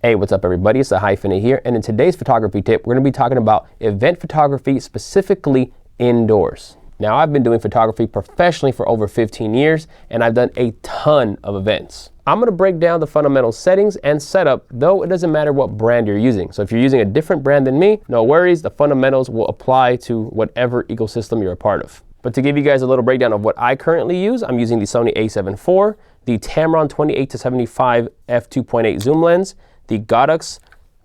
Hey, what's up everybody? It's the Hyphenate here, and in today's photography tip, we're going to be talking about event photography, specifically indoors. Now, I've been doing photography professionally for over 15 years, and I've done a ton of events. I'm going to break down the fundamental settings and setup, though it doesn't matter what brand you're using. So if you're using a different brand than me, no worries, the fundamentals will apply to whatever ecosystem you're a part of. But to give you guys a little breakdown of what I currently use, I'm using the Sony a7 IV, the Tamron 28-75 f2.8 zoom lens, the Godox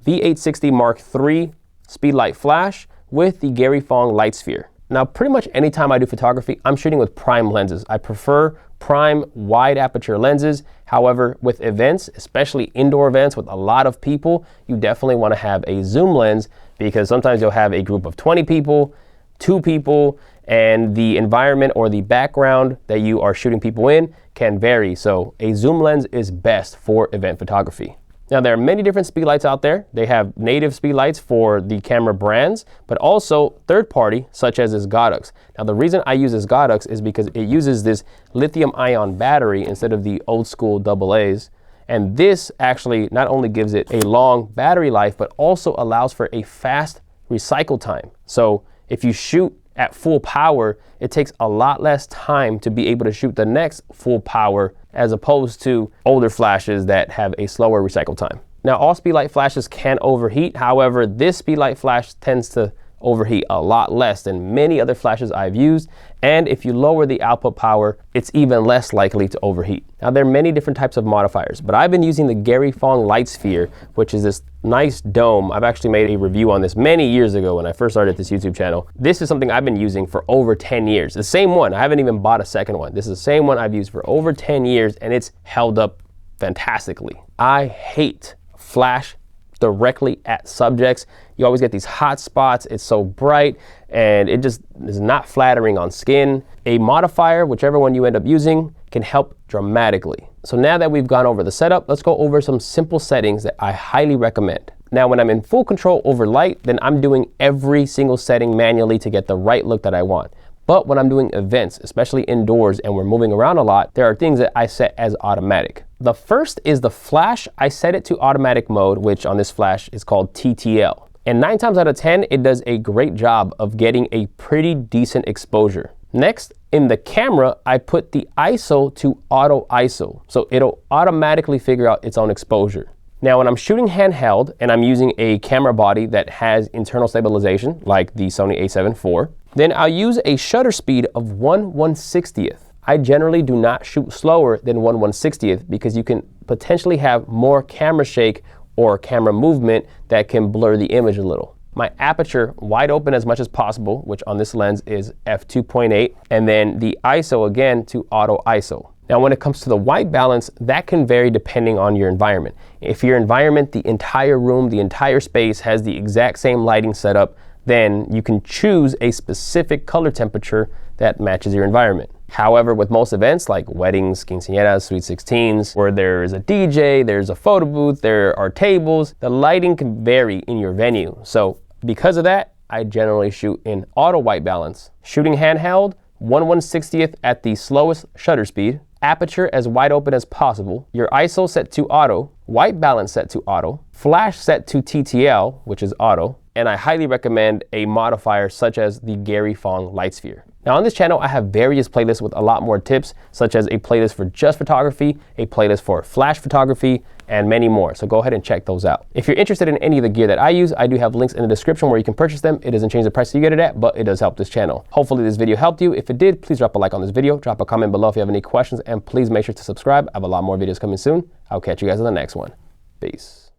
V860 Mark III speedlight flash with the Gary Fong light sphere. Now, pretty much anytime I do photography, I'm shooting with prime lenses. I prefer prime wide aperture lenses. However, with events, especially indoor events with a lot of people, you definitely want to have a zoom lens because sometimes you'll have a group of 20 people, 2 people, and the environment or the background that you are shooting people in can vary. So a zoom lens is best for event photography. Now, there are many different speedlights out there. They have native speedlights for the camera brands, but also third-party, such as this Godox. Now, the reason I use this Godox is because it uses this lithium-ion battery instead of the old-school AA's. And this actually not only gives it a long battery life, but also allows for a fast recycle time. So if you shoot at full power, it takes a lot less time to be able to shoot the next full power as opposed to older flashes that have a slower recycle time. Now, all speedlight flashes can overheat. However, this speedlight flash tends to overheat a lot less than many other flashes I've used. And if you lower the output power, it's even less likely to overheat. Now, there are many different types of modifiers, but I've been using the Gary Fong light sphere, which is this nice dome. I've actually made a review on this many years ago when I first started this YouTube channel. This is something I've been using for over 10 years. The same one. I haven't even bought a second one. This is the same one I've used for over 10 years, and it's held up fantastically. I hate flash directly at subjects. You always get these hot spots. It's so bright and it just is not flattering on skin. A modifier, whichever one you end up using, can help dramatically. So now that we've gone over the setup, let's go over some simple settings that I highly recommend. Now, when I'm in full control over light, then I'm doing every single setting manually to get the right look that I want. But when I'm doing events, especially indoors and we're moving around a lot, there are things that I set as automatic. The first is the flash. I set it to automatic mode, which on this flash is called TTL. And 9 times out of 10, it does a great job of getting a pretty decent exposure. Next, in the camera, I put the ISO to auto ISO. So it'll automatically figure out its own exposure. Now, when I'm shooting handheld and I'm using a camera body that has internal stabilization, like the Sony a7 IV, then I'll use a shutter speed of 1/160th. I generally do not shoot slower than 1/160th because you can potentially have more camera shake or camera movement that can blur the image a little. My aperture wide open as much as possible, which on this lens is f2.8, and then the ISO again to auto ISO. Now, when it comes to the white balance, that can vary depending on your environment. If your environment, the entire room, the entire space has the exact same lighting setup, then you can choose a specific color temperature that matches your environment. However, with most events like weddings, quinceañeras, sweet 16s, where there is a DJ, there's a photo booth, there are tables, the lighting can vary in your venue. So because of that, I generally shoot in auto white balance. Shooting handheld, 1/160th at the slowest shutter speed, aperture as wide open as possible, your ISO set to auto, white balance set to auto, flash set to TTL, which is auto, and I highly recommend a modifier such as the Gary Fong light sphere. Now, on this channel, I have various playlists with a lot more tips, such as a playlist for just photography, a playlist for flash photography, and many more. So go ahead and check those out. If you're interested in any of the gear that I use, I do have links in the description where you can purchase them. It doesn't change the price you get it at, but it does help this channel. Hopefully this video helped you. If it did, please drop a like on this video, drop a comment below if you have any questions, and please make sure to subscribe. I have a lot more videos coming soon. I'll catch you guys in the next one. Peace.